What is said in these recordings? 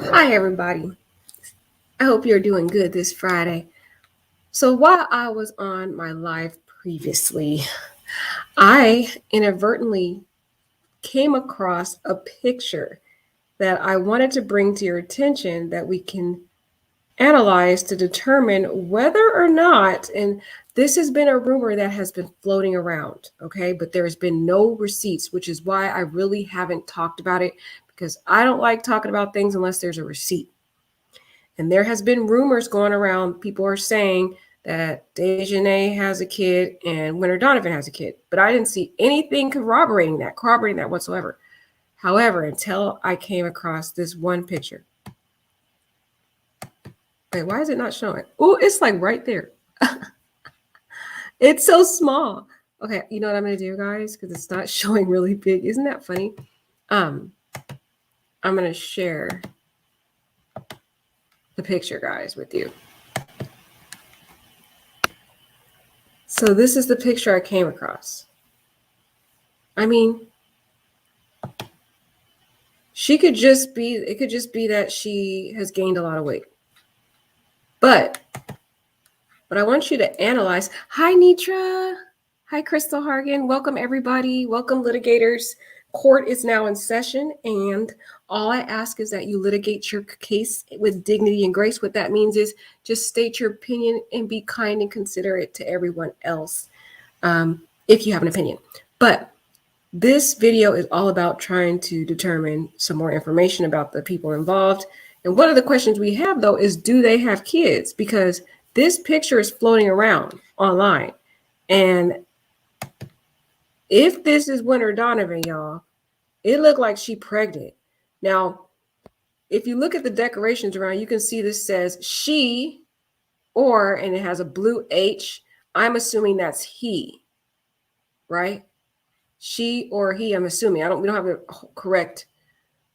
Hi, everybody. I hope you're doing good this Friday. So, while I was on my live previously, I inadvertently came across a picture that I wanted to bring to your attention that we can analyze to determine whether or not, and this has been a rumor that has been floating around, okay, but there has been no receipts, which is why I really haven't talked about it because I don't like talking about things unless there's a receipt. And there has been rumors going around. People are saying that Dejanay has a kid and Winter Donovan has a kid, but I didn't see anything corroborating that whatsoever. However, until I came across this one picture. Wait, why is it not showing? Oh, it's like right there. It's so small. Okay, you know what I'm gonna do, guys? Because it's not showing really big. Isn't that funny? Um, I'm gonna share the picture, guys, with you. So this is the picture I came across. I mean, it could just be that she has gained a lot of weight. But I want you to analyze. Hi, Nitra. Hi, Crystal Hargan. Welcome, everybody. Welcome, litigators. Court is now in session, and all I ask is that you litigate your case with dignity and grace. What that means is just state your opinion and be kind and considerate to everyone else if you have an opinion. But this video is all about trying to determine some more information about the people involved. And one of the questions we have, though, is do they have kids? Because this picture is floating around online. And if this is Winter Donovan, y'all, it looked like she pregnant. Now, if you look at the decorations around, you can see this says she or, and it has a blue H. I'm assuming that's he, right? She or he, I'm assuming. We don't have the correct,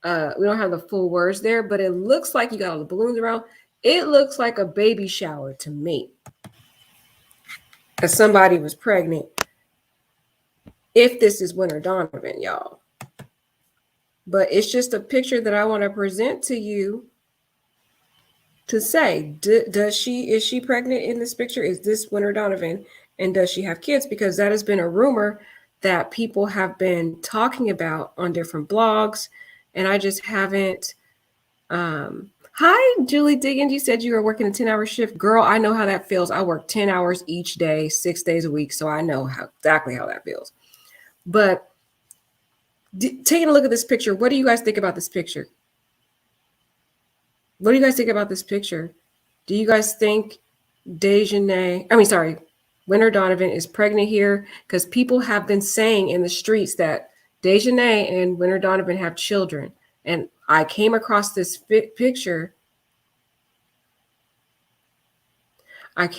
we don't have the full words there, but it looks like you got all the balloons around. It looks like a baby shower to me. Because somebody was pregnant. If this is Winter Donovan, y'all. But it's just a picture that I want to present to you to say, is she pregnant in this picture? Is this Winter Donovan? And does she have kids? Because that has been a rumor that people have been talking about on different blogs. And I just haven't. Hi, Julie Diggins. You said you were working a 10-hour shift. Girl, I know how that feels. I work 10 hours each day, 6 days a week. So I know exactly how that feels. But taking a look at this picture, what do you guys think about this picture? What do you guys think about this picture? Do you guys think Winter Donovan is pregnant here? Because people have been saying in the streets that Dejanay and Winter Donovan have children. And I came across this picture. And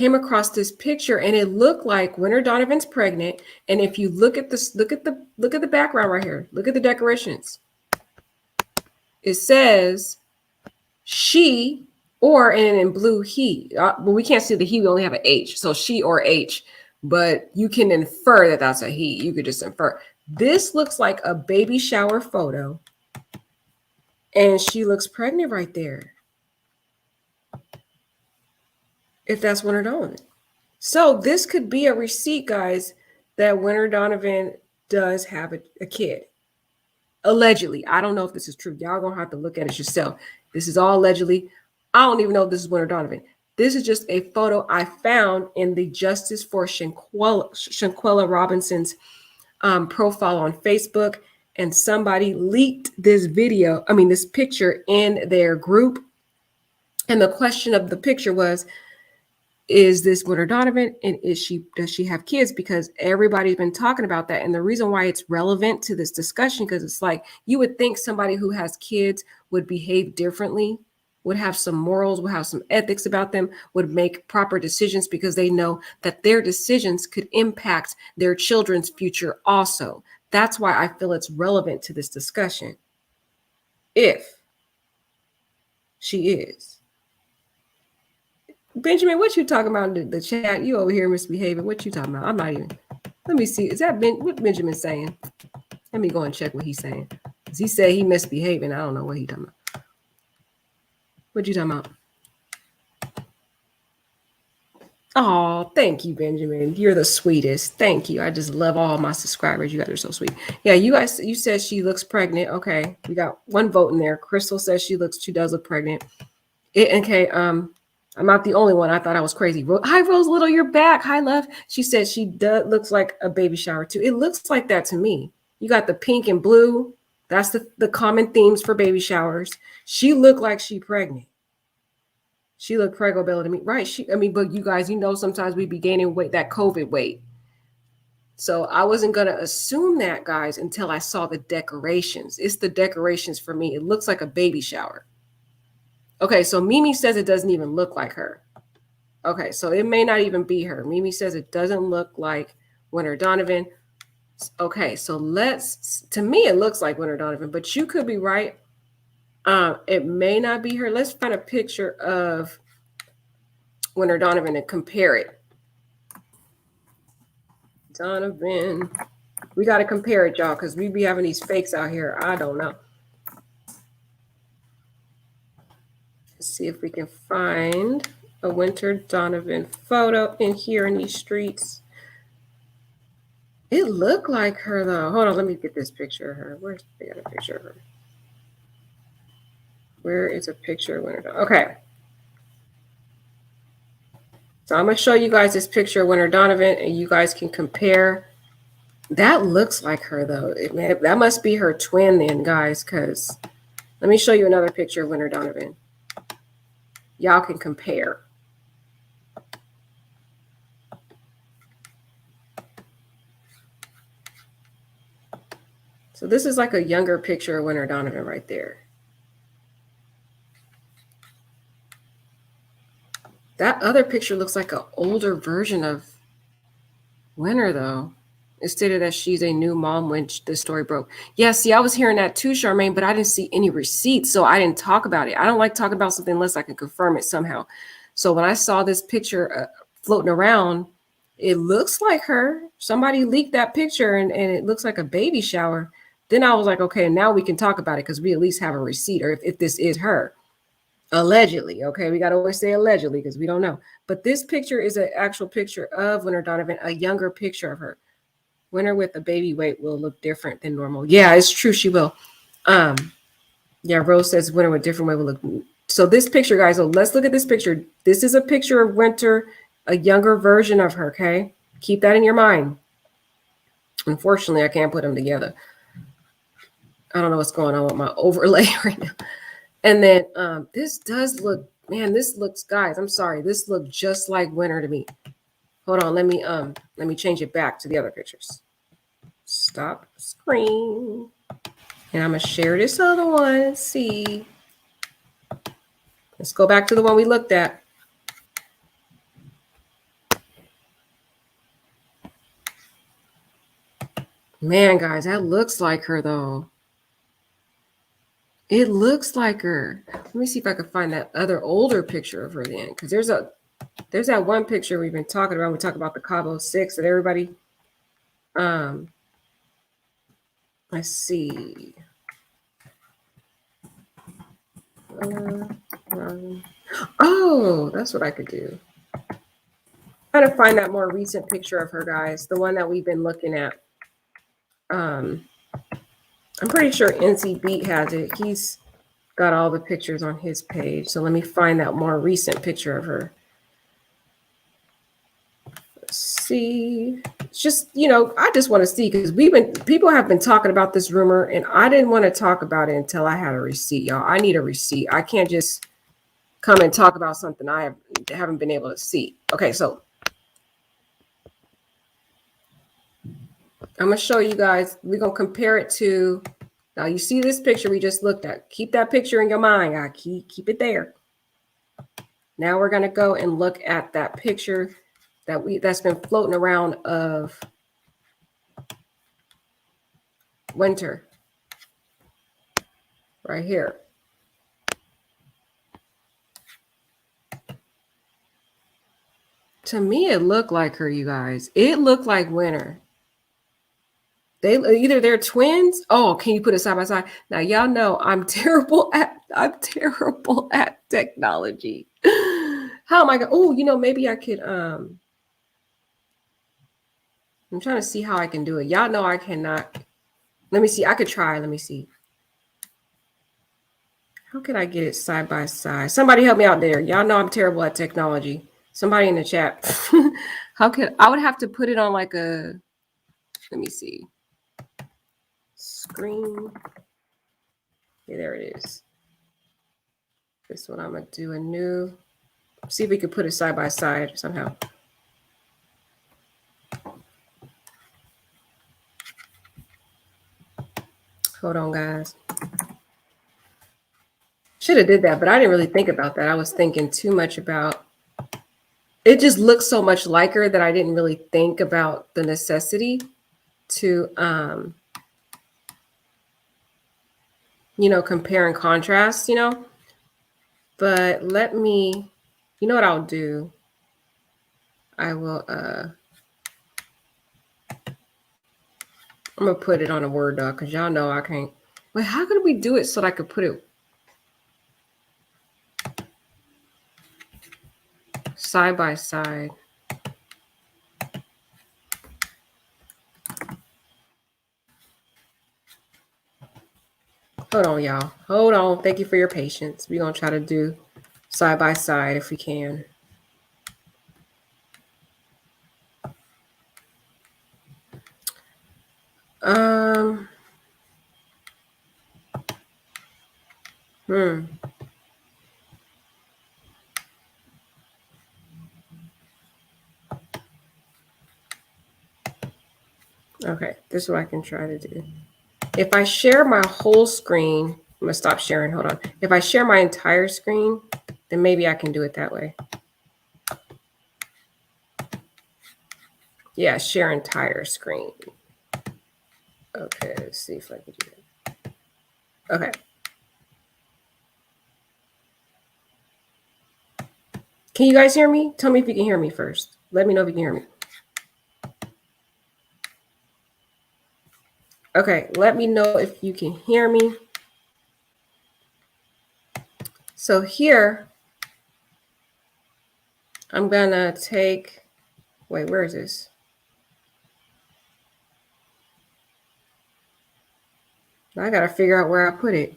it looked like Winter Donovan's pregnant. And if you look at this, look at the background right here. Look at the decorations. It says she or, and in blue, he. But we can't see the he. We only have an H. So she or H. But you can infer that that's a he. You could just infer. This looks like a baby shower photo. And she looks pregnant right there. If that's Winter Donovan. So this could be a receipt, guys, that Winter Donovan does have a kid. Allegedly. I don't know if this is true. Y'all gonna have to look at it yourself. This is all allegedly. I don't even know if this is Winter Donovan. This is just a photo I found in the Justice for Shanquella Robinson's profile on Facebook. And somebody leaked this picture in their group. And the question of the picture was, is this Winter Donovan? And does she have kids? Because everybody's been talking about that. And the reason why it's relevant to this discussion, because it's like, you would think somebody who has kids would behave differently, would have some morals, would have some ethics about them, would make proper decisions because they know that their decisions could impact their children's future also. That's why I feel it's relevant to this discussion. If she is. Benjamin, what you talking about in the chat? You over here misbehaving. What you talking about? I'm not even. Let me see. Is that what Benjamin's saying? Let me go and check what he's saying. Because he said he misbehaving. I don't know what he's talking about. What you talking about? Oh, thank you, Benjamin. You're the sweetest. Thank you. I just love all my subscribers. You guys are so sweet. Yeah, you guys, you said she looks pregnant. Okay. We got one vote in there. Crystal says she does look pregnant. Okay, I'm not the only one. I thought I was crazy. Hi, Rose Little, you're back. Hi, love. She said she does looks like a baby shower too. It looks like that to me. You got the pink and blue. That's the common themes for baby showers. She looked like she pregnant. She looked preggo to me. Right. But you guys, sometimes we be gaining weight, that COVID weight. So I wasn't gonna assume that, guys, until I saw the decorations. It's the decorations for me. It looks like a baby shower. Okay, so Mimi says it doesn't even look like her. Okay, so it may not even be her. Mimi says it doesn't look like Winter Donovan. Okay, so to me, it looks like Winter Donovan, but you could be right. It may not be her. Let's find a picture of Winter Donovan and compare it. Donovan. We got to compare it, y'all, because we be having these fakes out here. I don't know. Let's see if we can find a Winter Donovan photo in here in these streets. It looked like her, though. Hold on, let me get this picture of her. Where's the other picture of her? Where is a picture of Winter Donovan? Okay. So I'm going to show you guys this picture of Winter Donovan, and you guys can compare. That looks like her, though. That must be her twin then, guys, because let me show you another picture of Winter Donovan. Y'all can compare. So this is like a younger picture of Winter Donovan right there. That other picture looks like an older version of Winter, though. It stated that she's a new mom when the story broke. Yeah, see, I was hearing that too, Charmaine, but I didn't see any receipts, so I didn't talk about it. I don't like talking about something unless I can confirm it somehow. So when I saw this picture floating around, it looks like her. Somebody leaked that picture, and it looks like a baby shower. Then I was like, okay, now we can talk about it because we at least have a receipt, or if this is her. Allegedly, okay, we got to always say allegedly because we don't know. But this picture is an actual picture of Winter Donovan, a younger picture of her. Winter with a baby weight will look different than normal. Yeah, it's true. She will. Yeah, Rose says Winter with different weight will look. So this picture, guys. So let's look at this picture. This is a picture of Winter, a younger version of her. Okay, keep that in your mind. Unfortunately, I can't put them together. I don't know what's going on with my overlay right now. And then this does look, man. This looks, guys. I'm sorry. This looks just like Winter to me. Hold on. Let me change it back to the other pictures. Stop screen. And I'm going to share this other one and see. Let's go back to the one we looked at. Man, guys, that looks like her, though. It looks like her. Let me see if I can find that other older picture of her then. Because there's that one picture we've been talking about. We talk about the Cabo 6 that everybody. Let's see. Oh, that's what I could do. Trying to find that more recent picture of her, guys. The one that we've been looking at. I'm pretty sure NC Beat has it. He's got all the pictures on his page. So let me find that more recent picture of her. Let's see. It's just, I just want to see because people have been talking about this rumor and I didn't want to talk about it until I had a receipt, y'all. I need a receipt. I can't just come and talk about something I haven't been able to see. Okay, so I'm going to show you guys. We're going to compare it to, now you see this picture we just looked at. Keep that picture in your mind. I keep it there. Now we're going to go and look at that picture that's been floating around of Winter right here. To me, it looked like her, you guys. It looked like Winter. Either they're twins. Oh, can you put it side by side? Now y'all know I'm terrible at technology. How am I going? Oh, maybe I could I'm trying to see how I can do it. Y'all know I cannot. Let me see. I could try. Let me see. How can I get it side by side? Somebody help me out there. Y'all know I'm terrible at technology. Somebody in the chat. I would have to put it on like a, let me see. Screen. Okay, there it is. This one I'm gonna do a new. See if we could put it side by side somehow. Hold on, guys. Should have did that, but I didn't really think about that. I was thinking too much about. It just looks so much like her that I didn't really think about the necessity to compare and contrast, But let me, you know what I'll do? I will I'm gonna put it on a Word doc because y'all know I can't. Wait, how could we do it so that I could put it side by side? Hold on, y'all. Hold on. Thank you for your patience. We're gonna try to do side by side if we can. Okay, this is what I can try to do. If I share my whole screen, I'm gonna stop sharing. Hold on. If I share my entire screen, then maybe I can do it that way. Yeah, share entire screen. Okay, let's see if I can do it. Okay. Can you guys hear me? Tell me if you can hear me first. Let me know if you can hear me. Okay, let me know if you can hear me. So here, I'm gonna take, wait, where is this? I gotta figure out where I put it.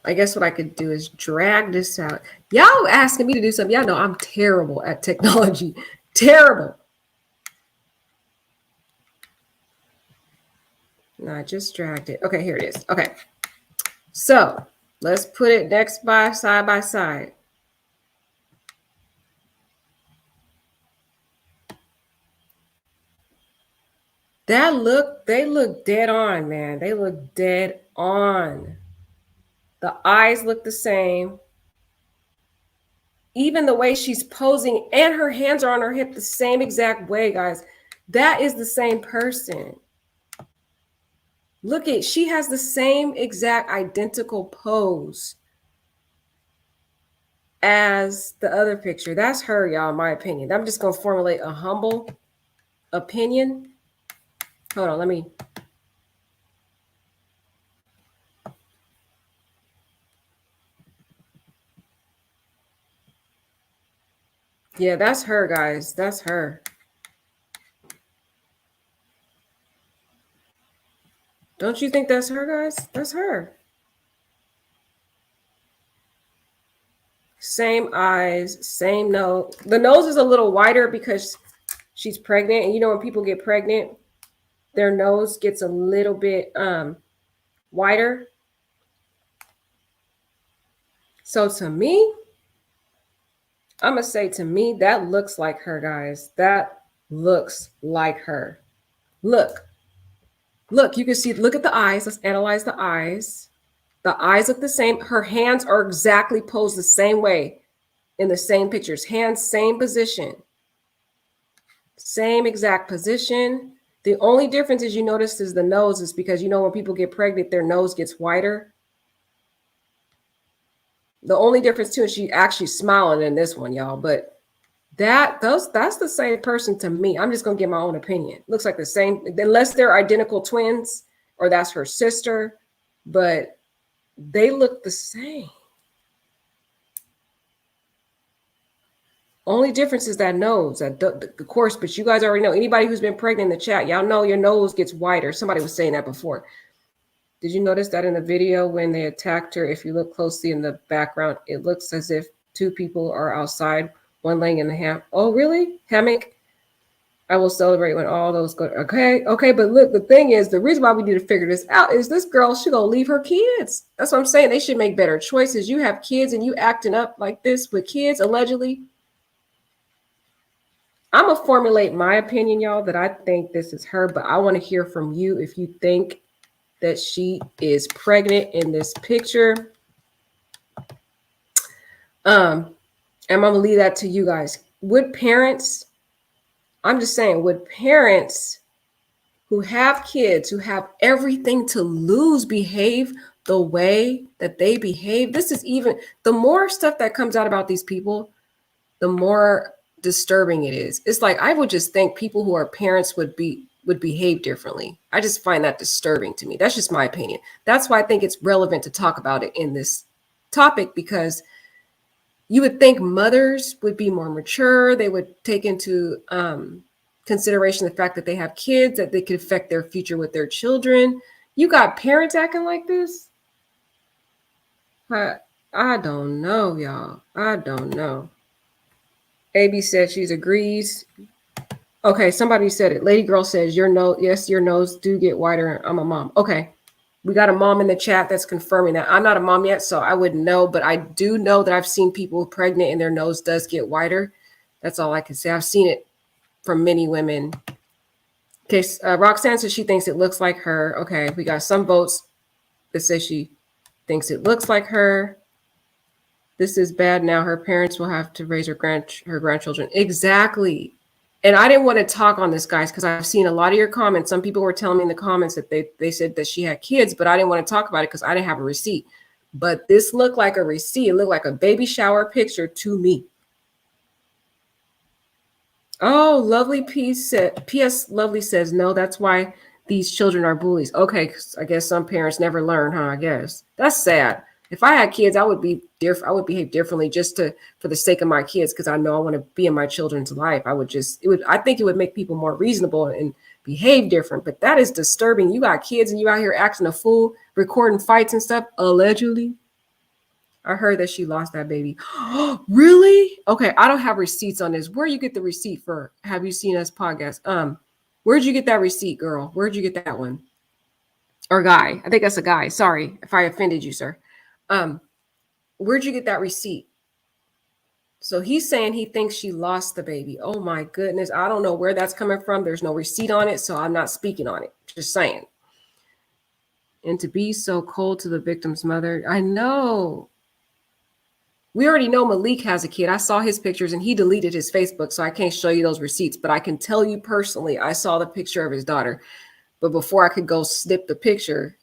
I guess what I could do is drag this out. Y'all asking me to do something. Y'all know I'm terrible at technology. Terrible. No, I just dragged it. Okay, here it is. Okay. So let's put it next by side. They look dead on, man. They look dead on. The eyes look the same. Even the way she's posing and her hands are on her hip the same exact way, guys. That is the same person. Look at, she has the same exact identical pose as the other picture. That's her, y'all, in my opinion. I'm just going to formulate a humble opinion. Hold on, let me. Yeah, that's her, guys. That's her. Don't you think that's her, guys? That's her. Same eyes, same nose. The nose is a little wider because she's pregnant. And when people get pregnant, their nose gets a little bit wider. So to me, I'm going to say to me, that looks like her, guys. That looks like her. Look, you can see, look at the eyes. Let's analyze the eyes. The eyes look the same. Her hands are exactly posed the same way in the same pictures. Hands, same position. Same exact position. The only difference is you notice is the nose is because, when people get pregnant, their nose gets wider. The only difference too is she actually smiling in this one, y'all. But That's the same person to me. I'm just gonna give my own opinion. Looks like the same, unless they're identical twins or that's her sister, but they look the same. Only difference is that nose, of course, but you guys already know. Anybody who's been pregnant in the chat, y'all know your nose gets wider. Somebody was saying that before. Did you notice that in the video when they attacked her? If you look closely in the background, it looks as if two people are outside, one laying in the Oh, really? Hammock? I will celebrate when all those go. Okay, but look, the thing is, the reason why we need to figure this out is this girl, she gonna leave her kids. That's what I'm saying. They should make better choices. You have kids and you acting up like this with kids, allegedly. I'm gonna formulate my opinion, y'all, that I think this is her, but I want to hear from you if you think that she is pregnant in this picture. And I'm gonna leave that to you guys. Would parents, I'm just saying, would parents who have kids, who have everything to lose, behave the way that they behave? This is even, the more stuff that comes out about these people, the more disturbing it is. It's like, I would just think people who are parents would behave differently. I just find that disturbing to me. That's just my opinion. That's why I think it's relevant to talk about it in this topic, because you would think mothers would be more mature. They would take into consideration the fact that they have kids, that they could affect their future with their children. You got parents acting like this? I don't know, y'all. I don't know. AB said she agrees. Okay, somebody said it. Lady Girl says, your nose, yes, your nose do get wider. I'm a mom. Okay. We got a mom in the chat that's confirming that. I'm not a mom yet, so I wouldn't know, but I do know that I've seen people pregnant and their nose does get wider. That's all I can say. I've seen it from many women. Okay, Roxanne says she thinks it looks like her. Okay, we got some votes that say she thinks it looks like her. This is bad now. Her parents will have to raise her grandchildren. Exactly. And I didn't want to talk on this, guys, because I've seen a lot of your comments. Some people were telling me in the comments that they said that she had kids, but I didn't want to talk about it because I didn't have a receipt. But this looked like a receipt. It looked like a baby shower picture to me. Oh, Lovely P.S. Lovely says, no, that's why these children are bullies. Okay, I guess some parents never learn, huh? I guess. That's sad. If I had kids, I would be different. I would behave differently just for the sake of my kids, because I know I want to be in my children's life. I think it would make people more reasonable and behave different. But that is disturbing. You got kids and you out here acting a fool, recording fights and stuff, allegedly. I heard that she lost that baby. Really? Okay, I don't have receipts on this. Where you get the receipt for Have You Seen Us podcast? Where'd you get that receipt, girl? Where'd you get that one? Or guy? I think that's a guy. Sorry if I offended you, sir. Where'd you get that receipt? So he's saying he thinks she lost the baby. Oh my goodness. I don't know where that's coming from. There's no receipt on it, so I'm not speaking on it. Just saying. And to be so cold to the victim's mother. I know. We already know Malik has a kid. I saw his pictures and he deleted his Facebook, so I can't show you those receipts. But I can tell you personally, I saw the picture of his daughter. But before I could go snip the picture,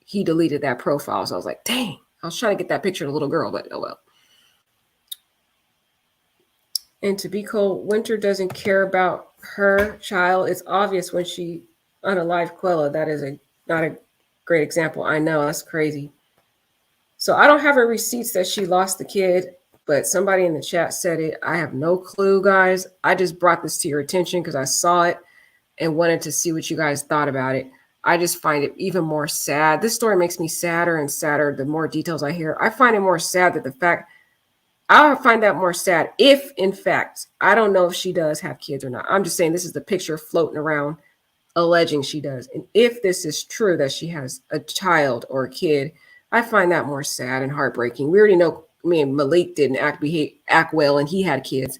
he deleted that profile. So I was like, dang, I was trying to get that picture of the little girl, but oh well. And to be cold, Winter doesn't care about her child. It's obvious when she unalive Quella. That is not a great example. I know, that's crazy. So I don't have her receipts that she lost the kid, but somebody in the chat said it. I have no clue, guys. I just brought this to your attention because I saw it and wanted to see what you guys thought about it. I just find it even more sad. This story makes me sadder and sadder the more details I hear. I find it more sad that I find that more sad if, in fact, I don't know if she does have kids or not. I'm just saying this is the picture floating around alleging she does. And if this is true that she has a child or a kid, I find that more sad and heartbreaking. We already know, Malik didn't act well and he had kids.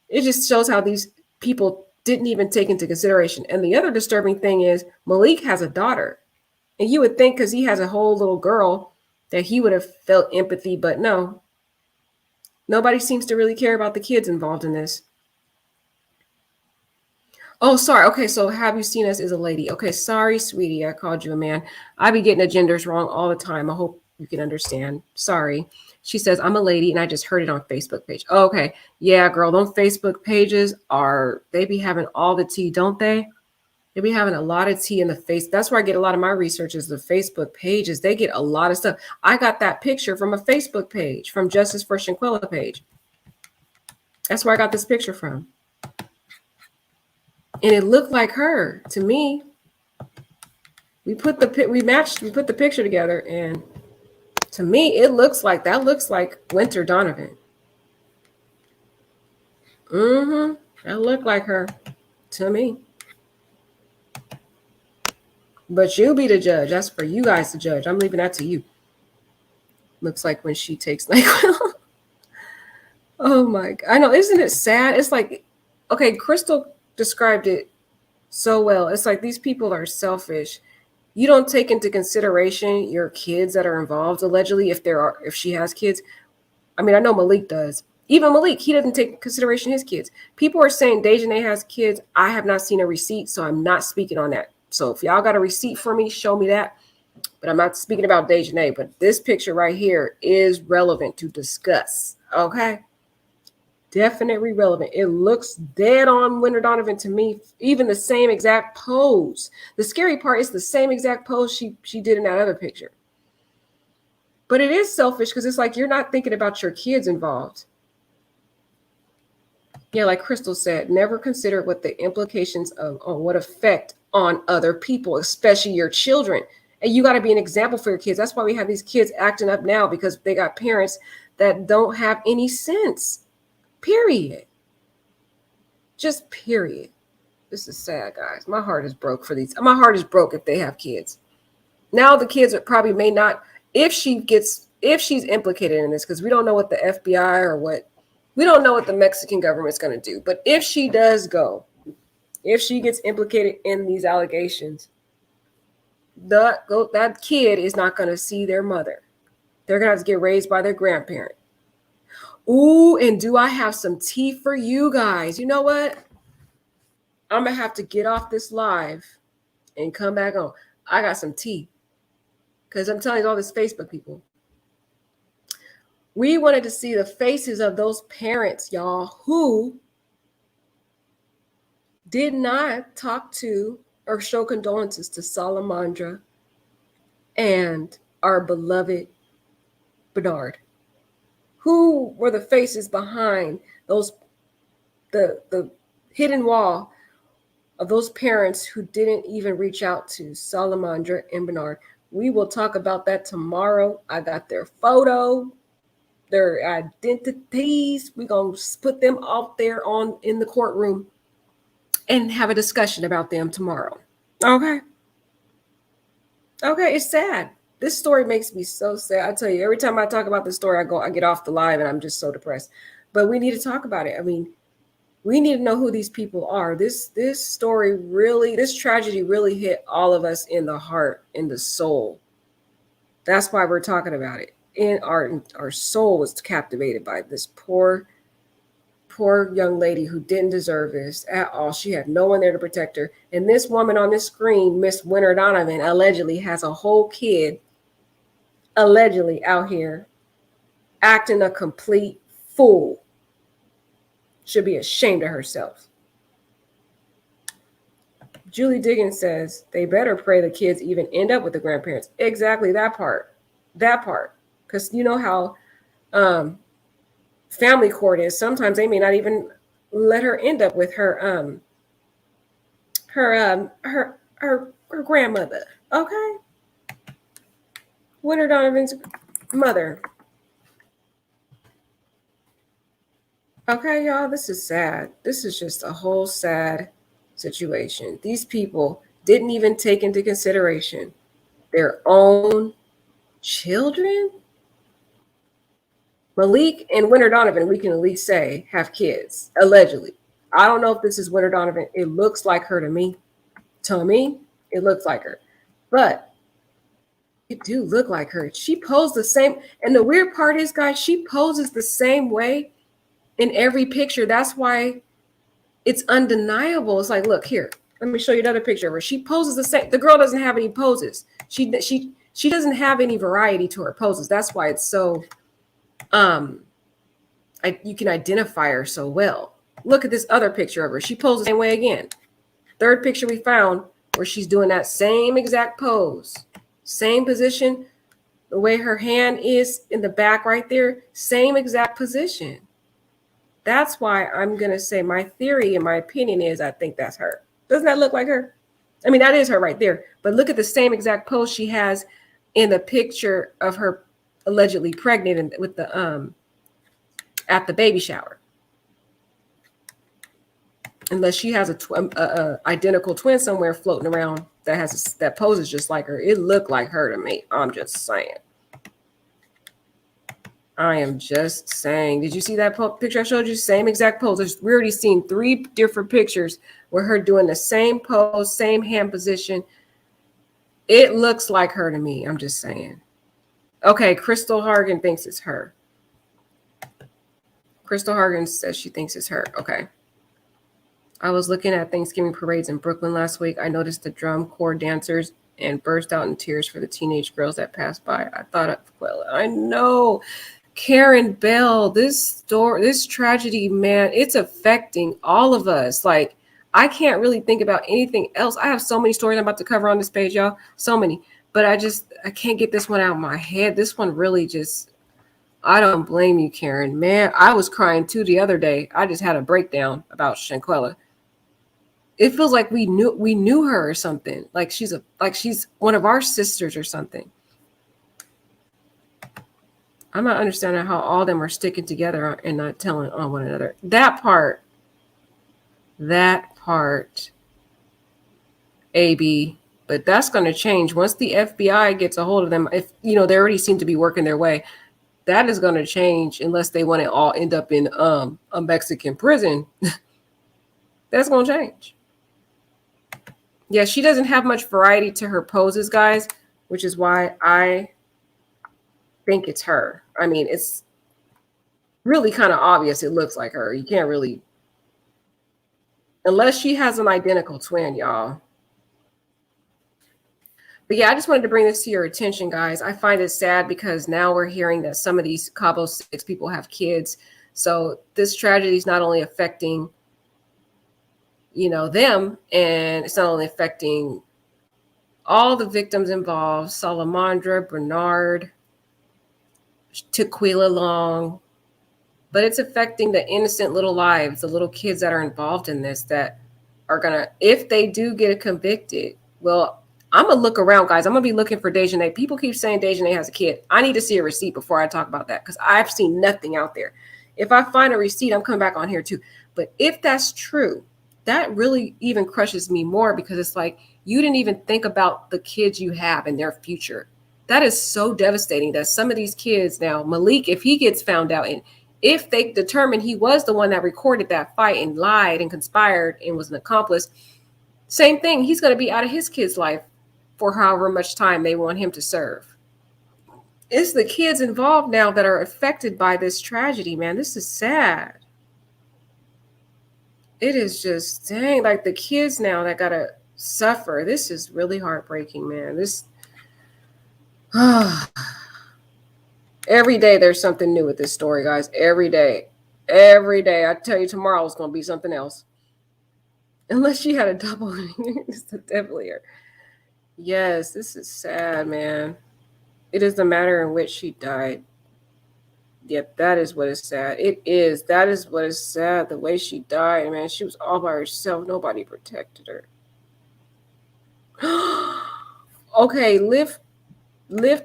It just shows how these people didn't even take into consideration. And the other disturbing thing is Malik has a daughter. And you would think because he has a whole little girl that he would have felt empathy, but no. Nobody seems to really care about the kids involved in this. Oh, sorry. Okay, so Have You Seen Us is a lady. Okay, sorry, sweetie. I called you a man. I be getting the genders wrong all the time. I hope you can understand. Sorry. She says, I'm a lady and I just heard it on Facebook page. Oh, okay. Yeah, girl, those Facebook pages they be having all the tea, don't they? They be having a lot of tea in the face. That's where I get a lot of my research is the Facebook pages. They get a lot of stuff. I got that picture from a Facebook page, from Justice for Shanquella page. That's where I got this picture from. And it looked like her to me. We put the picture together, and to me, it looks like Winter Donovan. That looked like her to me. But you be the judge. That's for you guys to judge. I'm leaving that to you. Looks like when she takes NyQuil. Oh my God. I know, isn't it sad? It's like, okay, Crystal described it so well. It's like these people are selfish. You don't take into consideration your kids that are involved, allegedly, if she has kids. I mean, I know Malik does. Even Malik, he doesn't take into consideration his kids. People are saying Dejanay has kids. I have not seen a receipt, so I'm not speaking on that. So if y'all got a receipt for me, show me that. But I'm not speaking about Dejanay. But this picture right here is relevant to discuss. Okay? Definitely relevant. It looks dead on Winter Donovan to me. Even the same exact pose. The scary part is the same exact pose she did in that other picture. But it is selfish because it's like you're not thinking about your kids involved. Yeah, like Crystal said, never consider what the implications on what effect on other people, especially your children. And you got to be an example for your kids. That's why we have these kids acting up now, because they got parents that don't have any sense. Period. Just period. This is sad, guys. My heart is broke for these. My heart is broke if they have kids. Now the kids probably may not, if she's implicated in this, because we don't know what the FBI we don't know what the Mexican government's going to do. But if she does if she gets implicated in these allegations, that kid is not going to see their mother. They're going to have to get raised by their grandparent. Ooh, and do I have some tea for you guys? You know what? I'm going to have to get off this live and come back on. I got some tea. Because I'm telling you, all this Facebook people. We wanted to see the faces of those parents, y'all, who did not talk to or show condolences to Salamandra and our beloved Bernard. Who were the faces behind the hidden wall of those parents who didn't even reach out to Salamandra and Bernard? We will talk about that tomorrow. I got their photo, their identities. We're going to put them out there in the courtroom and have a discussion about them tomorrow. Okay, it's sad. This story makes me so sad. I tell you, every time I talk about this story, I get off the live and I'm just so depressed. But we need to talk about it. I mean, we need to know who these people are. This story really, this tragedy really hit all of us in the heart, in the soul. That's why we're talking about it. And our soul was captivated by this poor young lady who didn't deserve this at all. She had no one there to protect her. And this woman on this screen, Miss Winter Donovan, allegedly has a whole kid allegedly out here acting a complete fool. Should be ashamed of herself. Julie Diggins says they better pray the kids even end up with the grandparents. Exactly, that part. Because you know how family court is. Sometimes they may not even let her end up with her grandmother. Okay, Winter Donovan's mother. Okay, y'all, this is sad. This is just a whole sad situation. These people didn't even take into consideration their own children. Malik and Winter Donovan, we can at least say, have kids, allegedly. I don't know if this is Winter Donovan. It looks like her to me. To me, it looks like her. But it do look like her. She posed the same. And the weird part is, guys, she poses the same way in every picture. That's why it's undeniable. It's like, look here. Let me show you another picture of her. She poses the same. The girl doesn't have any poses. She She doesn't have any variety to her poses. That's why it's so you can identify her so well. Look at this other picture of her. She poses the same way again. Third picture we found where she's doing that same exact pose, same position, the way her hand is in the back right there, same exact position. That's why I'm going to say my theory and my opinion is I think that's her. Doesn't that look like her? I mean, that is her right there. But look at the same exact pose she has in the picture of her allegedly pregnant and with the at the baby shower. Unless she has a identical twin somewhere floating around that has that poses just like her. It looked like her to me. I'm just saying. I am just saying. Did you see that picture I showed you? Same exact pose. We already seen 3 different pictures where her doing the same pose, same hand position. It looks like her to me. I'm just saying. Okay, Crystal Hargan thinks it's her. Crystal Hargan says she thinks it's her. Okay. I was looking at Thanksgiving parades in Brooklyn last week. I noticed the drum corps dancers and burst out in tears for the teenage girls that passed by. I thought of Quella. I know. Karen Bell, this tragedy, man, it's affecting all of us. Like, I can't really think about anything else. I have so many stories I'm about to cover on this page, y'all. So many. But I can't get this one out of my head. This one really just, I don't blame you, Karen. Man, I was crying too the other day. I just had a breakdown about Shanquella. It feels like we knew her or something. Like she's one of our sisters or something. I'm not understanding how all of them are sticking together and not telling on one another. That part, AB, but that's going to change once the FBI gets a hold of them. If they already seem to be working their way, that is going to change unless they want to all end up in a Mexican prison. That's going to change. Yeah, she doesn't have much variety to her poses, guys, which is why I think it's her. I mean, it's really kind of obvious. It looks like her. You can't really, unless she has an identical twin, y'all. But yeah, I just wanted to bring this to your attention, guys. I find it sad because now we're hearing that some of these Cabo 6 people have kids. So this tragedy is not only affecting, them, and it's not only affecting all the victims involved, Salamandra, Bernard, Tequila Long, but it's affecting the innocent little lives, the little kids that are involved in this that are gonna, if they do get convicted, well, I'm gonna look around, guys. I'm gonna be looking for Dejanay. People keep saying Dejanay has a kid. I need to see a receipt before I talk about that because I've seen nothing out there. If I find a receipt, I'm coming back on here too. But if that's true, that really even crushes me more because it's like you didn't even think about the kids you have and their future. That is so devastating that some of these kids now, Malik, if he gets found out and if they determine he was the one that recorded that fight and lied and conspired and was an accomplice, same thing. He's going to be out of his kid's life for however much time they want him to serve. It's the kids involved now that are affected by this tragedy, man. This is sad. It is just, dang, like the kids now that got to suffer. This is really heartbreaking, man. Every day there's something new with this story, guys. Every day. I tell you, tomorrow is going to be something else. Unless she had a double. It's definitely her. Yes, this is sad, man. It is the manner in which she died. Yep, that is what is sad. It is. That is what is sad. The way she died, man. She was all by herself. Nobody protected her. Okay, Lift,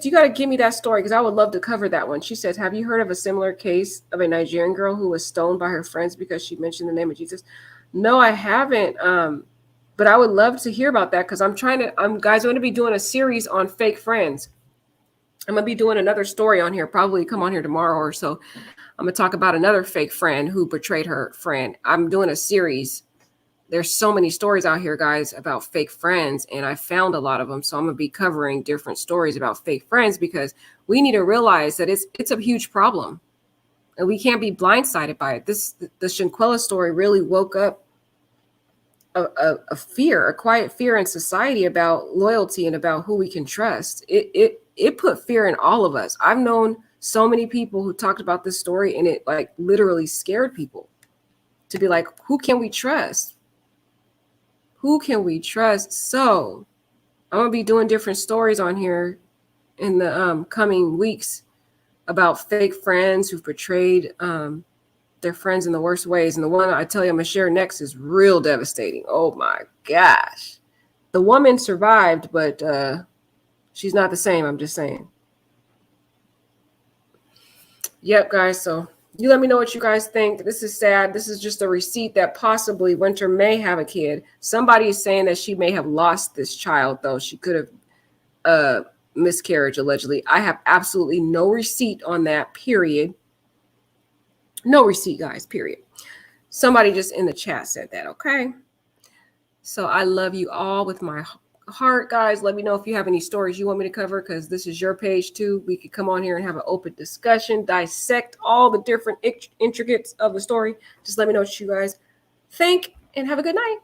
you got to give me that story because I would love to cover that one. She says, have you heard of a similar case of a Nigerian girl who was stoned by her friends because she mentioned the name of Jesus? No, I haven't. But I would love to hear about that because guys, I'm going to be doing a series on fake friends. I'm going to be doing another story on here, probably come on here tomorrow or so. I'm going to talk about another fake friend who betrayed her friend. I'm doing a series. There's so many stories out here, guys, about fake friends, and I found a lot of them. So I'm going to be covering different stories about fake friends because we need to realize that it's a huge problem, and we can't be blindsided by it. The Shanquella story really woke up a fear, a quiet fear in society about loyalty and about who we can trust. It put fear in all of us. I've known so many people who talked about this story, and it like literally scared people to be like, who can we trust? Who can we trust? So I'm gonna be doing different stories on here in the coming weeks about fake friends who've betrayed their friends in the worst ways. And the one I tell you I'm gonna share next is real devastating. Oh my gosh. The woman survived, but she's not the same. I'm just saying. Yep, guys. So you let me know what you guys think. This is sad. This is just a receipt that possibly Winter may have a kid. Somebody is saying that she may have lost this child, though. She could have miscarriage, allegedly. I have absolutely no receipt on that, period. No receipt, guys, period. Somebody just in the chat said that, okay? So I love you all with my heart, guys. Let me know if you have any stories you want me to cover, because this is your page too. We could come on here and have an open discussion, dissect all the different intricacies of the story. Just let me know what you guys think, and have a good night.